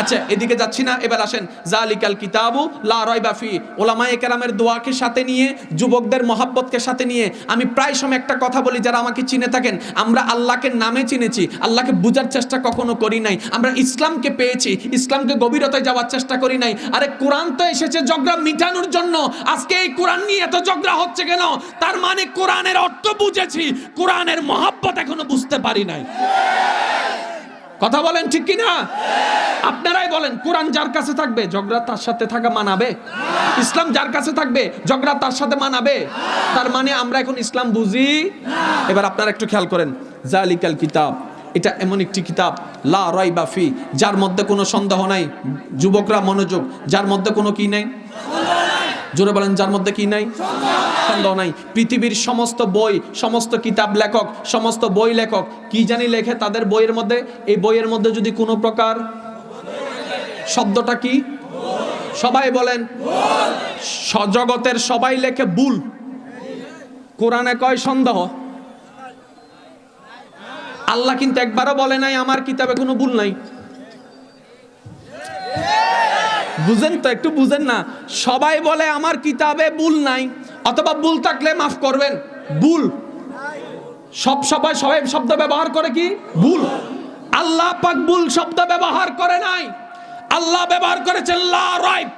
আচ্ছা এদিকে যাচ্ছি না, এবার আসেন জালিকাল কিতাবু লা রাইবা ফি। ওলামায়ে কেরামের দোয়াকে সাথে নিয়ে, যুবকদের মহাব্বতকে সাথে নিয়ে আমি প্রায় সময় একটা কথা বলি, যারা আমাকে চিনে থাকেন, আমরা আল্লাহকে নামে চিনেছি, আল্লাহকে বুঝার চেষ্টা কখনো করি নাই। আমরা ইসলামকে পেয়েছি, ইসলামকে গভীরতায় যাওয়ার চেষ্টা করি নাই। আরে কোরআন তো এসেছে ঝগড়া মিটানোর জন্য, আজকে এই কোরআন নিয়ে এত ঝগড়া হচ্ছে কেন? তার মানে কোরআনের অর্থ বুঝেছি, কোরআনের মহাব্বত এখনো বুঝতে পারি নাই। কথা বলেন ঠিক কিনা? আপনারাই বলেন, কোরআন যার কাছে থাকবে ঝগড়া তার সাথে থাকা মানাবে? ইসলাম যার কাছে থাকবে ঝগড়া তার সাথে মানাবে? তার মানে আমরা এখন ইসলাম বুঝি। এবার আপনারা একটু খেয়াল করেন, জালিকাল কিতাব, এটা এমন একটি কিতাব লা রাইবা ফি, যার মধ্যে কোনো সন্দেহ নাই। যুবকরা মনোযোগ, যার মধ্যে কোনো কি নাই? জোরে বলেন, যার মধ্যে কি নাই? সন্দেহ নাই। পৃথিবীর সমস্ত বই, সমস্ত কিতাব লেখক, সমস্ত বই লেখক কি জানি লেখে তাদের বইয়ের মধ্যে, এই বইয়ের মধ্যে যদি কোনো প্রকার শব্দটা কি? সবাই বলেন, জগতের সবাই লেখে ভুল, কোরআনে কয় সন্দেহ। আল্লাহ কিন্তু একবারও বলে নাই আমার কিতাবে কোনো ভুল নাই। বুঝেন তো, একটু বুঝেন না। সবাই বলে আমার কিতাবে ভুল নাই, অথবা ভুল থাকলে মাফ করবেন, ভুল সবাই শব্দ ব্যবহার করে কি? ভুল। আল্লাহ পাক ভুল শব্দ ব্যবহার করে নাই, আল্লাহ ব্যবহার করেছেন লা রাইব।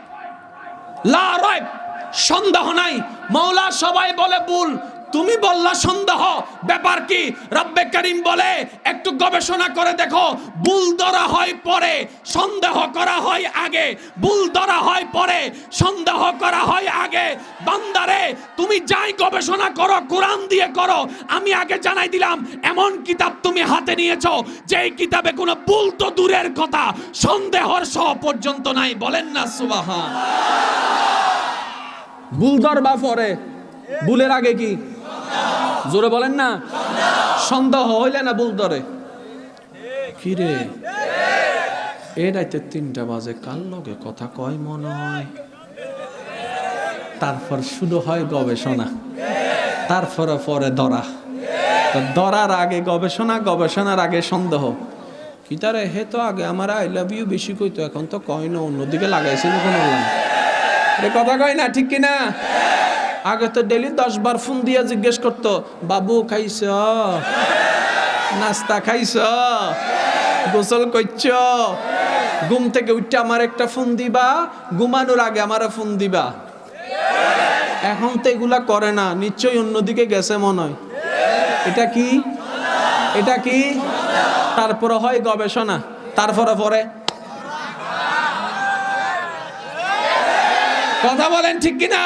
লা রাইব, সন্দেহ নাই। মাওলা সবাই বলে ভুল, তুমি বললা সন্দেহ, ব্যাপার কি? রব্বে করিম বলে একটু গবেষণা করে দেখো, ভুল ধরা হয় পরে, সন্দেহ করা হয় আগে। ভুল ধরা হয় পরে, সন্দেহ করা হয় আগে। বান্দারে তুমি যাই গবেষণা করো কোরআন দিয়ে করো, আমি আগে জানাই দিলাম এমন কিতাব তুমি হাতে নিয়েছো যেই কিতাবে কোনো ভুল তো দূরের কথা, সন্দেহর স পর্যন্ত নাই। বলেন না সুবহান। ভুল ধরবা পরে, ভুলের আগে কি? জোরে বলেন না। সন্দেহ হইলে না ভুল ধরে। কিরে এই রাইতে 3টা বাজে কার লগে কথা কয় মনে হয়? তারপর শুরু হয় গবেষণা, তারপরে পরে ধরা, ধরার আগে গবেষণা, গবেষণার আগে সন্দেহ। কি তারে হে তো আগে আমার আই লাভ ইউ বেশি কইতো, এখন তো কয় না, অন্যদিকে লাগাইছিল কোনো কথা কয় না, ঠিক কিনা? আগে তো ডেলি 10 বার ফোন দিয়ে জিজ্ঞেস করতো, বাবু খাইছ, নাস্তা খাইছ, গোসল করছ, ঘুম থেকে উঠে আমার একটা ফোন দিবা, ঘুমানোর আগে আমার ফোন দিবা। এখন তো এগুলা করে না, নিশ্চয়ই অন্যদিকে গেছে মনে হয়। এটা কি? এটা কি? তারপরে হয় গবেষণা, তারপরে পরে কথা বলেন ঠিক কিনা?